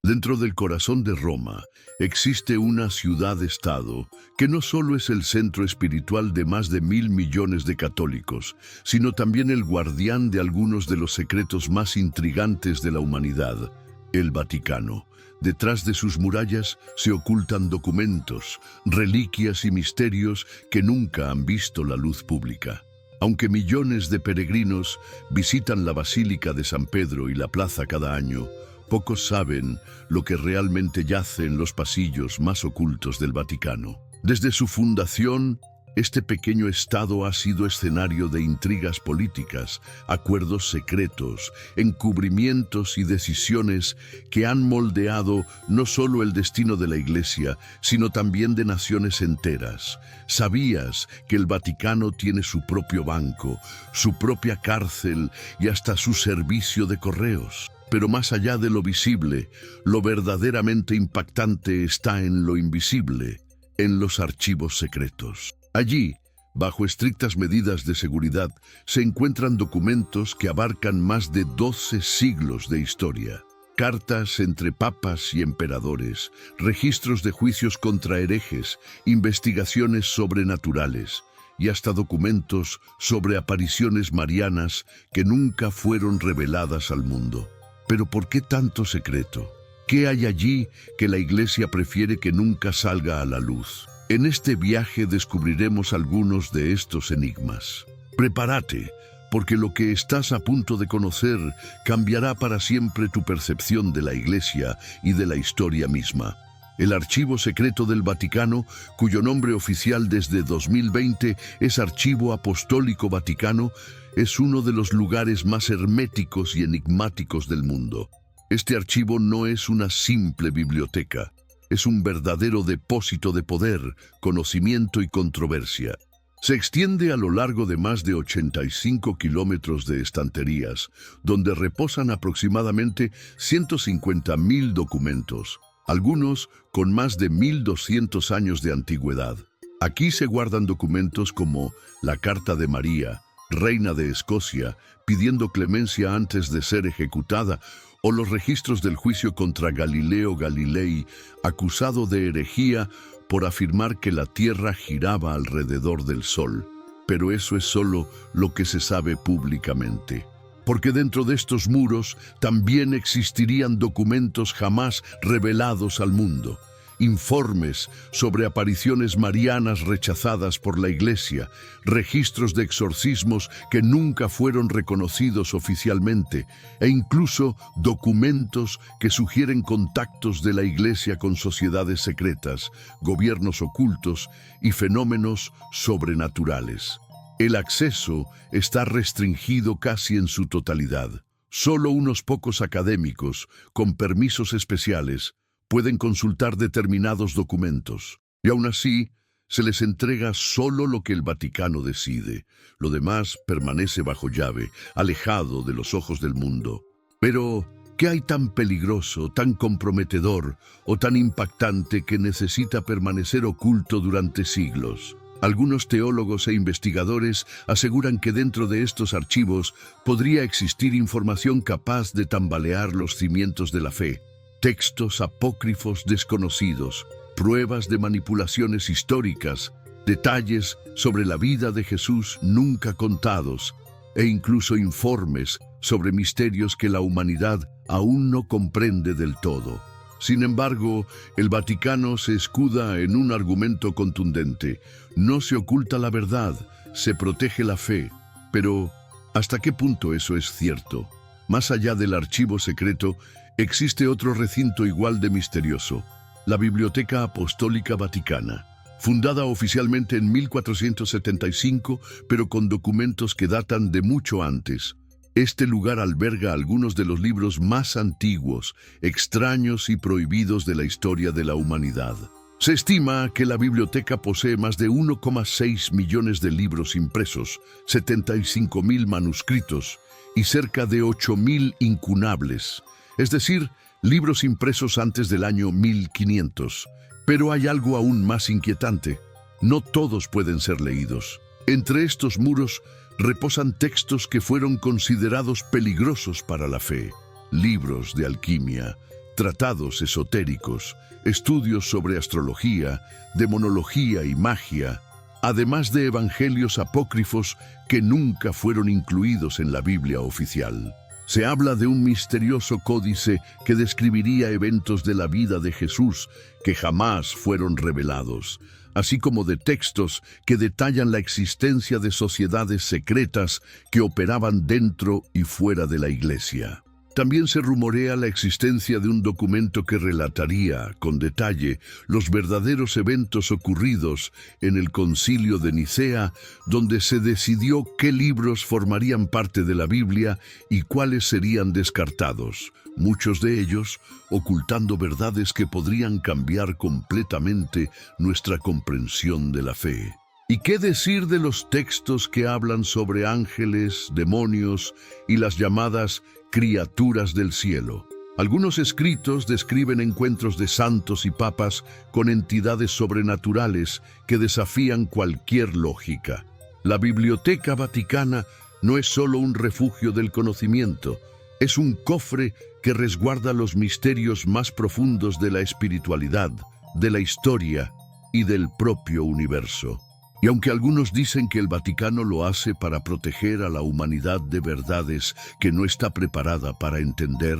Dentro del corazón de Roma existe una ciudad-estado que no solo es el centro espiritual de más de 1.000 millones de católicos, sino también el guardián de algunos de los secretos más intrigantes de la humanidad, el Vaticano. Detrás de sus murallas se ocultan documentos, reliquias y misterios que nunca han visto la luz pública. Aunque millones de peregrinos visitan la Basílica de San Pedro y la plaza cada año, pocos saben lo que realmente yace en los pasillos más ocultos del Vaticano. Desde su fundación, este pequeño estado ha sido escenario de intrigas políticas, acuerdos secretos, encubrimientos y decisiones que han moldeado no solo el destino de la Iglesia, sino también de naciones enteras. ¿Sabías que el Vaticano tiene su propio banco, su propia cárcel y hasta su servicio de correos? Pero más allá de lo visible, lo verdaderamente impactante está en lo invisible, en los archivos secretos. Allí, bajo estrictas medidas de seguridad, se encuentran documentos que abarcan más de 12 siglos de historia. Cartas entre papas y emperadores, registros de juicios contra herejes, investigaciones sobrenaturales y hasta documentos sobre apariciones marianas que nunca fueron reveladas al mundo. Pero ¿por qué tanto secreto? ¿Qué hay allí que la Iglesia prefiere que nunca salga a la luz? En este viaje descubriremos algunos de estos enigmas. Prepárate, porque lo que estás a punto de conocer cambiará para siempre tu percepción de la Iglesia y de la historia misma. El Archivo Secreto del Vaticano, cuyo nombre oficial desde 2020 es Archivo Apostólico Vaticano, es uno de los lugares más herméticos y enigmáticos del mundo. Este archivo no es una simple biblioteca. Es un verdadero depósito de poder, conocimiento y controversia. Se extiende a lo largo de más de 85 kilómetros de estanterías, donde reposan aproximadamente 150.000 documentos, algunos con más de 1.200 años de antigüedad. Aquí se guardan documentos como la Carta de María, reina de Escocia, pidiendo clemencia antes de ser ejecutada, o los registros del juicio contra Galileo Galilei, acusado de herejía por afirmar que la Tierra giraba alrededor del Sol. Pero eso es solo lo que se sabe públicamente. Porque dentro de estos muros también existirían documentos jamás revelados al mundo. Informes sobre apariciones marianas rechazadas por la Iglesia, registros de exorcismos que nunca fueron reconocidos oficialmente, e incluso documentos que sugieren contactos de la Iglesia con sociedades secretas, gobiernos ocultos y fenómenos sobrenaturales. El acceso está restringido casi en su totalidad. Solo unos pocos académicos, con permisos especiales, pueden consultar determinados documentos, y aún así se les entrega solo lo que el Vaticano decide. Lo demás permanece bajo llave, alejado de los ojos del mundo. Pero, ¿qué hay tan peligroso, tan comprometedor o tan impactante que necesita permanecer oculto durante siglos? Algunos teólogos e investigadores aseguran que dentro de estos archivos podría existir información capaz de tambalear los cimientos de la fe. Textos apócrifos desconocidos, pruebas de manipulaciones históricas, detalles sobre la vida de Jesús nunca contados, e incluso informes sobre misterios que la humanidad aún no comprende del todo. Sin embargo, el Vaticano se escuda en un argumento contundente. No se oculta la verdad, se protege la fe. Pero, ¿hasta qué punto eso es cierto? Más allá del archivo secreto, existe otro recinto igual de misterioso, la Biblioteca Apostólica Vaticana, fundada oficialmente en 1475, pero con documentos que datan de mucho antes. Este lugar alberga algunos de los libros más antiguos, extraños y prohibidos de la historia de la humanidad. Se estima que la biblioteca posee más de 1,6 millones de libros impresos, 75.000 manuscritos y cerca de 8.000 incunables, es decir, libros impresos antes del año 1500. Pero hay algo aún más inquietante. No todos pueden ser leídos. Entre estos muros reposan textos que fueron considerados peligrosos para la fe. Libros de alquimia, tratados esotéricos, estudios sobre astrología, demonología y magia, además de evangelios apócrifos que nunca fueron incluidos en la Biblia oficial. Se habla de un misterioso códice que describiría eventos de la vida de Jesús que jamás fueron revelados, así como de textos que detallan la existencia de sociedades secretas que operaban dentro y fuera de la Iglesia. También se rumorea la existencia de un documento que relataría, con detalle, los verdaderos eventos ocurridos en el Concilio de Nicea, donde se decidió qué libros formarían parte de la Biblia y cuáles serían descartados, muchos de ellos ocultando verdades que podrían cambiar completamente nuestra comprensión de la fe. ¿Y qué decir de los textos que hablan sobre ángeles, demonios y las llamadas criaturas del cielo? Algunos escritos describen encuentros de santos y papas con entidades sobrenaturales que desafían cualquier lógica. La Biblioteca Vaticana no es solo un refugio del conocimiento, es un cofre que resguarda los misterios más profundos de la espiritualidad, de la historia y del propio universo. Y aunque algunos dicen que el Vaticano lo hace para proteger a la humanidad de verdades que no está preparada para entender,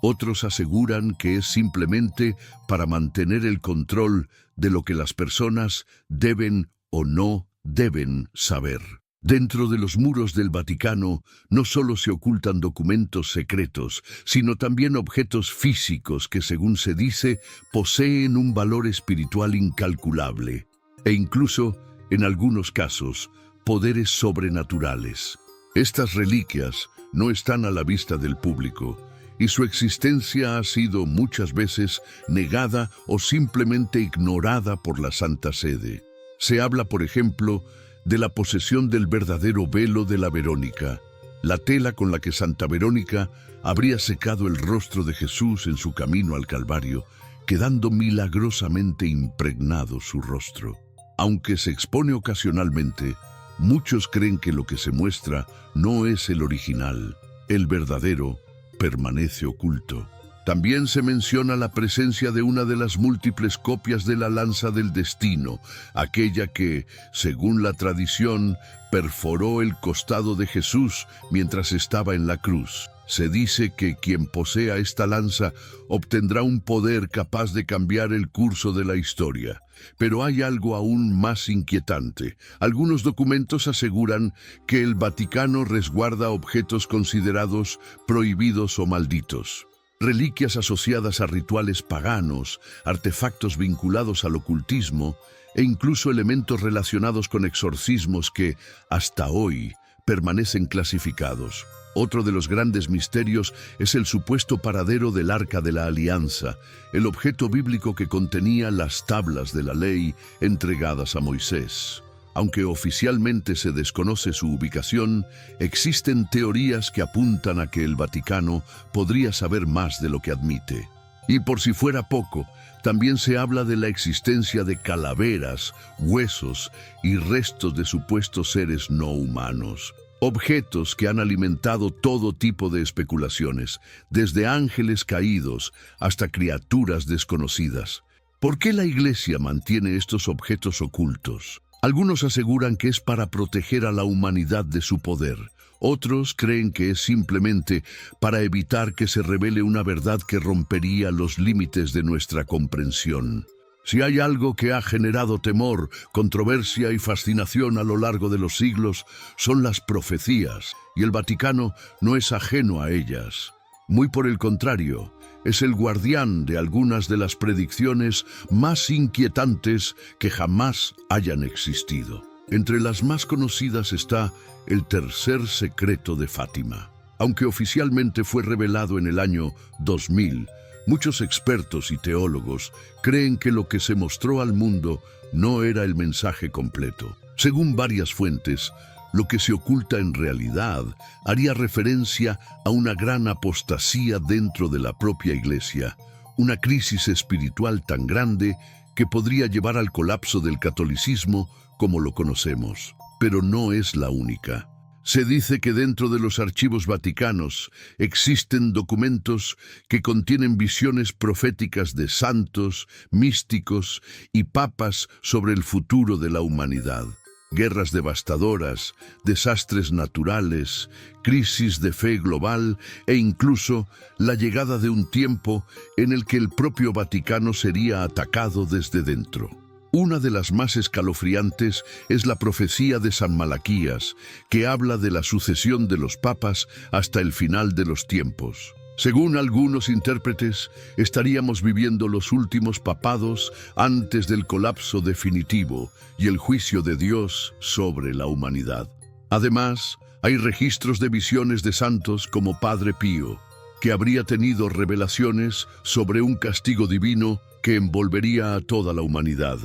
otros aseguran que es simplemente para mantener el control de lo que las personas deben o no deben saber. Dentro de los muros del Vaticano no solo se ocultan documentos secretos, sino también objetos físicos que, según se dice, poseen un valor espiritual incalculable, e incluso, en algunos casos, poderes sobrenaturales. Estas reliquias no están a la vista del público, y su existencia ha sido muchas veces negada o simplemente ignorada por la Santa Sede. Se habla, por ejemplo, de la posesión del verdadero velo de la Verónica, la tela con la que Santa Verónica habría secado el rostro de Jesús en su camino al Calvario, quedando milagrosamente impregnado su rostro. Aunque se expone ocasionalmente, muchos creen que lo que se muestra no es el original. El verdadero permanece oculto. También se menciona la presencia de una de las múltiples copias de la lanza del destino, aquella que, según la tradición, perforó el costado de Jesús mientras estaba en la cruz. Se dice que quien posea esta lanza obtendrá un poder capaz de cambiar el curso de la historia. Pero hay algo aún más inquietante. Algunos documentos aseguran que el Vaticano resguarda objetos considerados prohibidos o malditos. Reliquias asociadas a rituales paganos, artefactos vinculados al ocultismo e incluso elementos relacionados con exorcismos que, hasta hoy, permanecen clasificados. Otro de los grandes misterios es el supuesto paradero del Arca de la Alianza, el objeto bíblico que contenía las tablas de la ley entregadas a Moisés. Aunque oficialmente se desconoce su ubicación, existen teorías que apuntan a que el Vaticano podría saber más de lo que admite. Y por si fuera poco, también se habla de la existencia de calaveras, huesos y restos de supuestos seres no humanos. Objetos que han alimentado todo tipo de especulaciones, desde ángeles caídos hasta criaturas desconocidas. ¿Por qué la Iglesia mantiene estos objetos ocultos? Algunos aseguran que es para proteger a la humanidad de su poder. Otros creen que es simplemente para evitar que se revele una verdad que rompería los límites de nuestra comprensión. Si hay algo que ha generado temor, controversia y fascinación a lo largo de los siglos, son las profecías, y el Vaticano no es ajeno a ellas. Muy por el contrario, es el guardián de algunas de las predicciones más inquietantes que jamás hayan existido. Entre las más conocidas está el tercer secreto de Fátima. Aunque oficialmente fue revelado en el año 2000, muchos expertos y teólogos creen que lo que se mostró al mundo no era el mensaje completo. Según varias fuentes, lo que se oculta en realidad haría referencia a una gran apostasía dentro de la propia Iglesia, una crisis espiritual tan grande que podría llevar al colapso del catolicismo como lo conocemos. Pero no es la única. Se dice que dentro de los archivos vaticanos existen documentos que contienen visiones proféticas de santos, místicos y papas sobre el futuro de la humanidad. Guerras devastadoras, desastres naturales, crisis de fe global e incluso la llegada de un tiempo en el que el propio Vaticano sería atacado desde dentro. Una de las más escalofriantes es la profecía de San Malaquías, que habla de la sucesión de los papas hasta el final de los tiempos. Según algunos intérpretes, estaríamos viviendo los últimos papados antes del colapso definitivo y el juicio de Dios sobre la humanidad. Además, hay registros de visiones de santos como Padre Pío, que habría tenido revelaciones sobre un castigo divino que envolvería a toda la humanidad.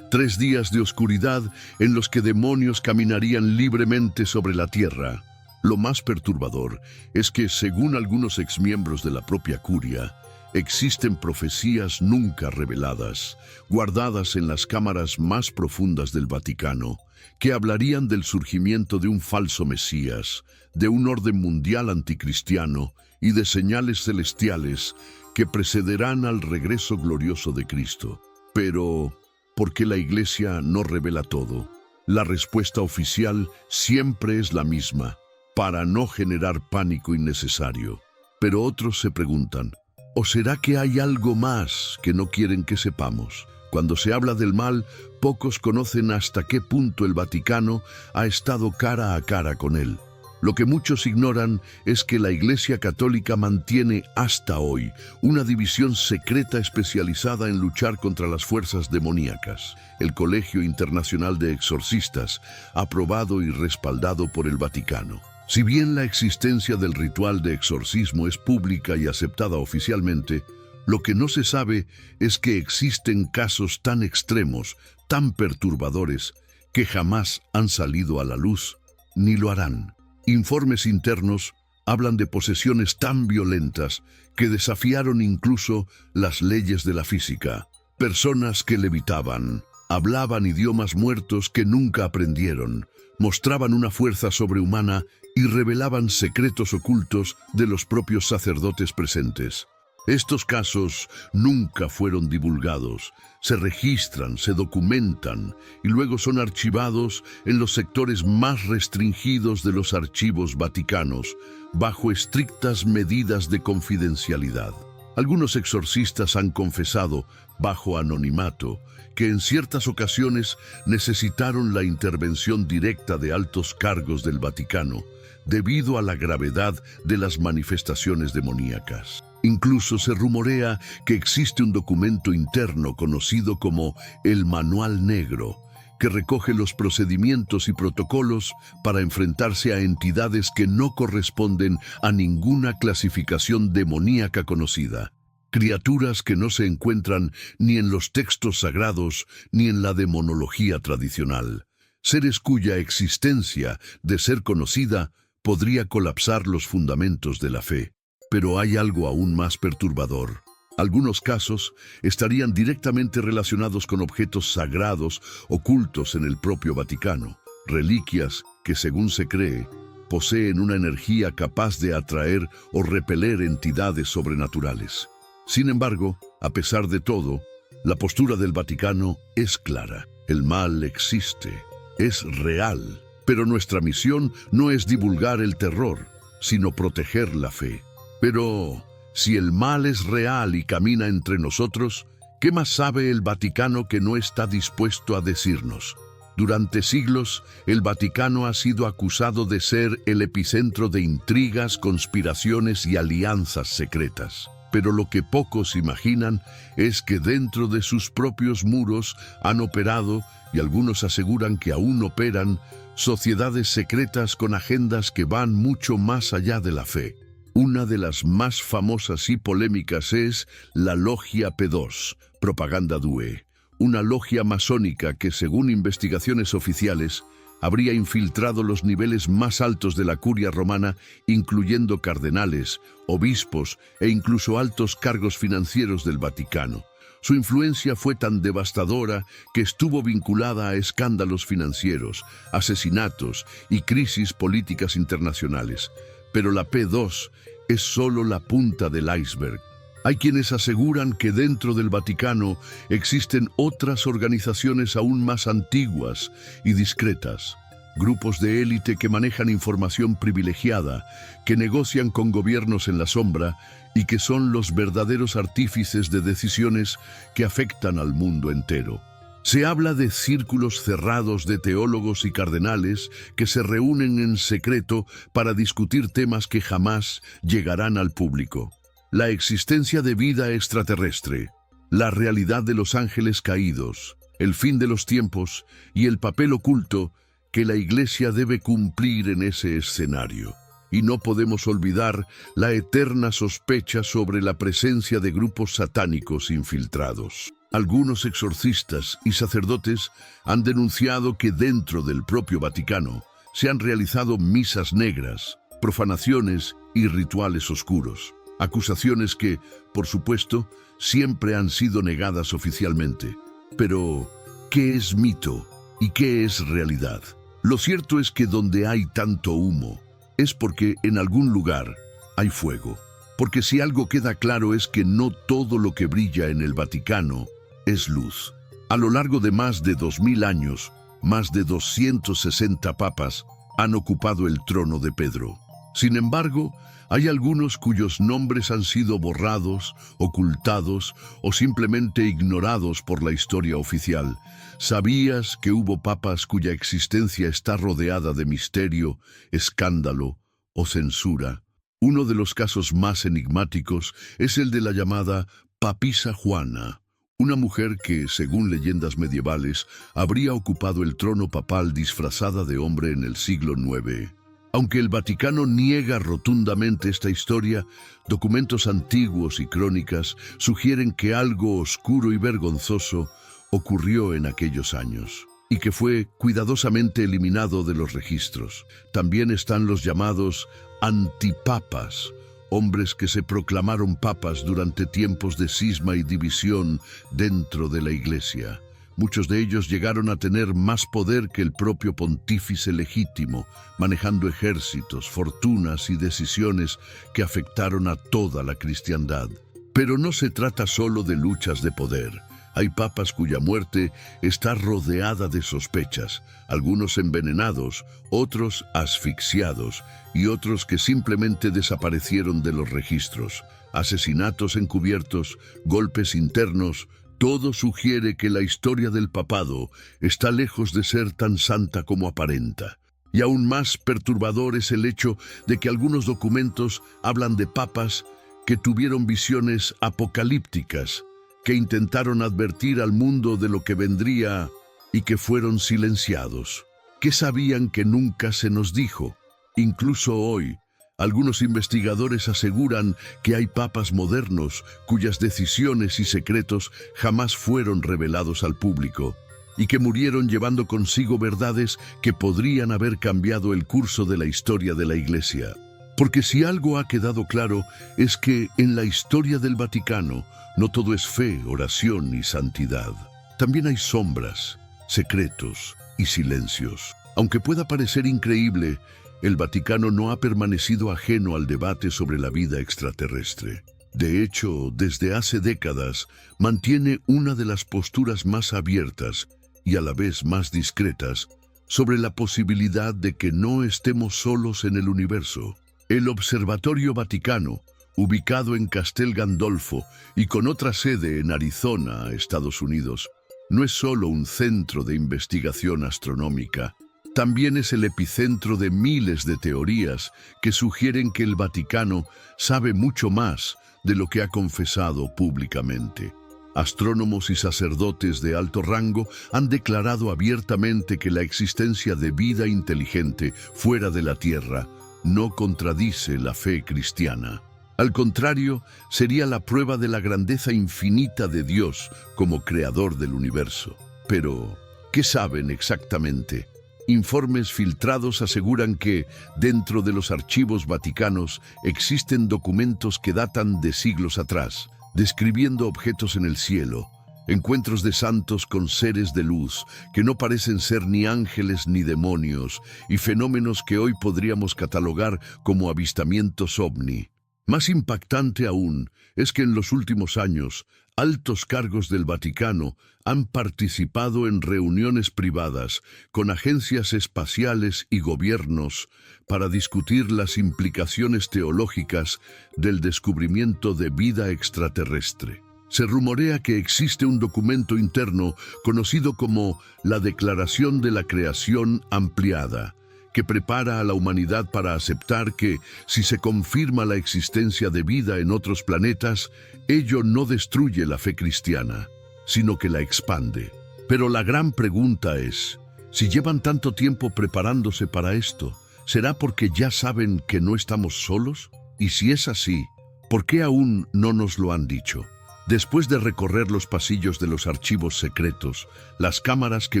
3 días de oscuridad en los que demonios caminarían libremente sobre la tierra. Lo más perturbador es que, según algunos exmiembros de la propia curia, existen profecías nunca reveladas, guardadas en las cámaras más profundas del Vaticano, que hablarían del surgimiento de un falso Mesías, de un orden mundial anticristiano y de señales celestiales que precederán al regreso glorioso de Cristo. Pero, ¿por qué la Iglesia no revela todo? La respuesta oficial siempre es la misma: para no generar pánico innecesario. Pero otros se preguntan, ¿o será que hay algo más que no quieren que sepamos? Cuando se habla del mal, pocos conocen hasta qué punto el Vaticano ha estado cara a cara con él. Lo que muchos ignoran es que la Iglesia Católica mantiene hasta hoy una división secreta especializada en luchar contra las fuerzas demoníacas, el Colegio Internacional de Exorcistas, aprobado y respaldado por el Vaticano. Si bien la existencia del ritual de exorcismo es pública y aceptada oficialmente, lo que no se sabe es que existen casos tan extremos, tan perturbadores, que jamás han salido a la luz, ni lo harán. Informes internos hablan de posesiones tan violentas que desafiaron incluso las leyes de la física. Personas que levitaban, hablaban idiomas muertos que nunca aprendieron, mostraban una fuerza sobrehumana y revelaban secretos ocultos de los propios sacerdotes presentes. Estos casos nunca fueron divulgados, se registran, se documentan y luego son archivados en los sectores más restringidos de los archivos vaticanos, bajo estrictas medidas de confidencialidad. Algunos exorcistas han confesado, bajo anonimato, que en ciertas ocasiones necesitaron la intervención directa de altos cargos del Vaticano, debido a la gravedad de las manifestaciones demoníacas. Incluso se rumorea que existe un documento interno conocido como el Manual Negro, que recoge los procedimientos y protocolos para enfrentarse a entidades que no corresponden a ninguna clasificación demoníaca conocida. Criaturas que no se encuentran ni en los textos sagrados ni en la demonología tradicional. Seres cuya existencia, de ser conocida, podría colapsar los fundamentos de la fe. Pero hay algo aún más perturbador. Algunos casos estarían directamente relacionados con objetos sagrados ocultos en el propio Vaticano, reliquias que, según se cree, poseen una energía capaz de atraer o repeler entidades sobrenaturales. Sin embargo, a pesar de todo, la postura del Vaticano es clara. El mal existe, es real, pero nuestra misión no es divulgar el terror, sino proteger la fe. Pero, si el mal es real y camina entre nosotros, ¿qué más sabe el Vaticano que no está dispuesto a decirnos? Durante siglos, el Vaticano ha sido acusado de ser el epicentro de intrigas, conspiraciones y alianzas secretas. Pero lo que pocos imaginan es que dentro de sus propios muros han operado, y algunos aseguran que aún operan, sociedades secretas con agendas que van mucho más allá de la fe. Una de las más famosas y polémicas es la Logia P2, Propaganda Due, una logia masónica que, según investigaciones oficiales, habría infiltrado los niveles más altos de la curia romana, incluyendo cardenales, obispos e incluso altos cargos financieros del Vaticano. Su influencia fue tan devastadora que estuvo vinculada a escándalos financieros, asesinatos y crisis políticas internacionales. Pero la P2 es solo la punta del iceberg. Hay quienes aseguran que dentro del Vaticano existen otras organizaciones aún más antiguas y discretas. Grupos de élite que manejan información privilegiada, que negocian con gobiernos en la sombra y que son los verdaderos artífices de decisiones que afectan al mundo entero. Se habla de círculos cerrados de teólogos y cardenales que se reúnen en secreto para discutir temas que jamás llegarán al público. La existencia de vida extraterrestre, la realidad de los ángeles caídos, el fin de los tiempos y el papel oculto que la Iglesia debe cumplir en ese escenario. Y no podemos olvidar la eterna sospecha sobre la presencia de grupos satánicos infiltrados. Algunos exorcistas y sacerdotes han denunciado que dentro del propio Vaticano se han realizado misas negras, profanaciones y rituales oscuros. Acusaciones que, por supuesto, siempre han sido negadas oficialmente. Pero, ¿qué es mito y qué es realidad? Lo cierto es que donde hay tanto humo, es porque en algún lugar hay fuego. Porque si algo queda claro es que no todo lo que brilla en el Vaticano es luz. A lo largo de más de 2000 años, más de 260 papas han ocupado el trono de Pedro. Sin embargo, hay algunos cuyos nombres han sido borrados, ocultados o simplemente ignorados por la historia oficial. ¿Sabías que hubo papas cuya existencia está rodeada de misterio, escándalo o censura? Uno de los casos más enigmáticos es el de la llamada Papisa Juana, una mujer que, según leyendas medievales, habría ocupado el trono papal disfrazada de hombre en el siglo IX. Aunque el Vaticano niega rotundamente esta historia, documentos antiguos y crónicas sugieren que algo oscuro y vergonzoso ocurrió en aquellos años y que fue cuidadosamente eliminado de los registros. También están los llamados antipapas, hombres que se proclamaron papas durante tiempos de cisma y división dentro de la Iglesia. Muchos de ellos llegaron a tener más poder que el propio pontífice legítimo, manejando ejércitos, fortunas y decisiones que afectaron a toda la cristiandad. Pero no se trata solo de luchas de poder. Hay papas cuya muerte está rodeada de sospechas, algunos envenenados, otros asfixiados y otros que simplemente desaparecieron de los registros. Asesinatos encubiertos, golpes internos. Todo sugiere que la historia del papado está lejos de ser tan santa como aparenta. Y aún más perturbador es el hecho de que algunos documentos hablan de papas que tuvieron visiones apocalípticas, que intentaron advertir al mundo de lo que vendría y que fueron silenciados. ¿Qué sabían que nunca se nos dijo? Incluso hoy, algunos investigadores aseguran que hay papas modernos cuyas decisiones y secretos jamás fueron revelados al público y que murieron llevando consigo verdades que podrían haber cambiado el curso de la historia de la Iglesia. Porque si algo ha quedado claro es que en la historia del Vaticano no todo es fe, oración y santidad. También hay sombras, secretos y silencios. Aunque pueda parecer increíble, el Vaticano no ha permanecido ajeno al debate sobre la vida extraterrestre. De hecho, desde hace décadas, mantiene una de las posturas más abiertas y a la vez más discretas sobre la posibilidad de que no estemos solos en el universo. El Observatorio Vaticano, ubicado en Castel Gandolfo y con otra sede en Arizona, Estados Unidos, no es solo un centro de investigación astronómica. También es el epicentro de miles de teorías que sugieren que el Vaticano sabe mucho más de lo que ha confesado públicamente. Astrónomos y sacerdotes de alto rango han declarado abiertamente que la existencia de vida inteligente fuera de la Tierra no contradice la fe cristiana. Al contrario, sería la prueba de la grandeza infinita de Dios como creador del universo. Pero, ¿qué saben exactamente? Informes filtrados aseguran que, dentro de los archivos vaticanos, existen documentos que datan de siglos atrás, describiendo objetos en el cielo, encuentros de santos con seres de luz que no parecen ser ni ángeles ni demonios, y fenómenos que hoy podríamos catalogar como avistamientos ovni. Más impactante aún es que en los últimos años, altos cargos del Vaticano han participado en reuniones privadas con agencias espaciales y gobiernos para discutir las implicaciones teológicas del descubrimiento de vida extraterrestre. Se rumorea que existe un documento interno conocido como la Declaración de la Creación Ampliada, que prepara a la humanidad para aceptar que, si se confirma la existencia de vida en otros planetas, ello no destruye la fe cristiana, sino que la expande. Pero la gran pregunta es, si llevan tanto tiempo preparándose para esto, ¿será porque ya saben que no estamos solos? Y si es así, ¿por qué aún no nos lo han dicho? Después de recorrer los pasillos de los archivos secretos, las cámaras que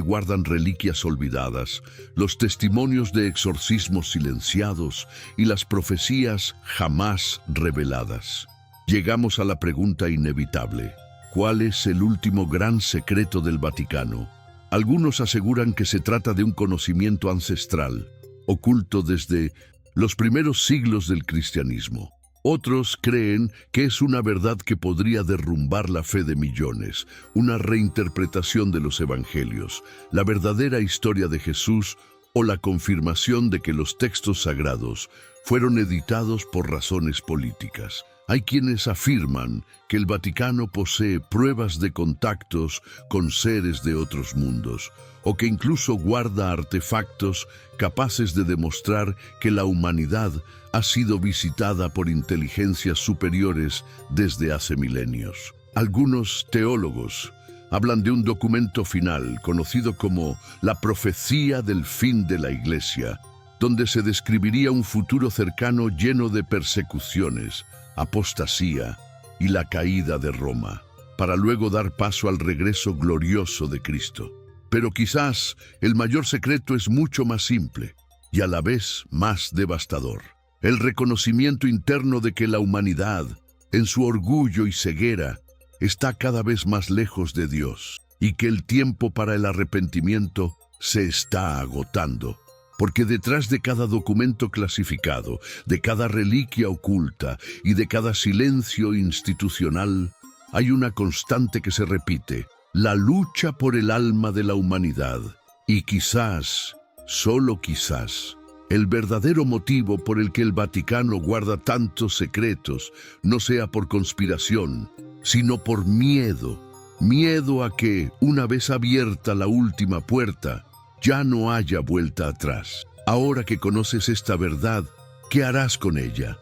guardan reliquias olvidadas, los testimonios de exorcismos silenciados y las profecías jamás reveladas, llegamos a la pregunta inevitable: ¿cuál es el último gran secreto del Vaticano? Algunos aseguran que se trata de un conocimiento ancestral, oculto desde los primeros siglos del cristianismo. Otros creen que es una verdad que podría derrumbar la fe de millones, una reinterpretación de los evangelios, la verdadera historia de Jesús o la confirmación de que los textos sagrados fueron editados por razones políticas. Hay quienes afirman que el Vaticano posee pruebas de contactos con seres de otros mundos, o que incluso guarda artefactos capaces de demostrar que la humanidad ha sido visitada por inteligencias superiores desde hace milenios. Algunos teólogos hablan de un documento final conocido como la profecía del fin de la Iglesia, donde se describiría un futuro cercano lleno de persecuciones, apostasía y la caída de Roma, para luego dar paso al regreso glorioso de Cristo. Pero quizás el mayor secreto es mucho más simple y a la vez más devastador: el reconocimiento interno de que la humanidad, en su orgullo y ceguera, está cada vez más lejos de Dios, y que el tiempo para el arrepentimiento se está agotando. Porque detrás de cada documento clasificado, de cada reliquia oculta y de cada silencio institucional, hay una constante que se repite: la lucha por el alma de la humanidad. Y quizás, solo quizás, el verdadero motivo por el que el Vaticano guarda tantos secretos no sea por conspiración, sino por miedo. Miedo a que, una vez abierta la última puerta, ya no haya vuelta atrás. Ahora que conoces esta verdad, ¿qué harás con ella?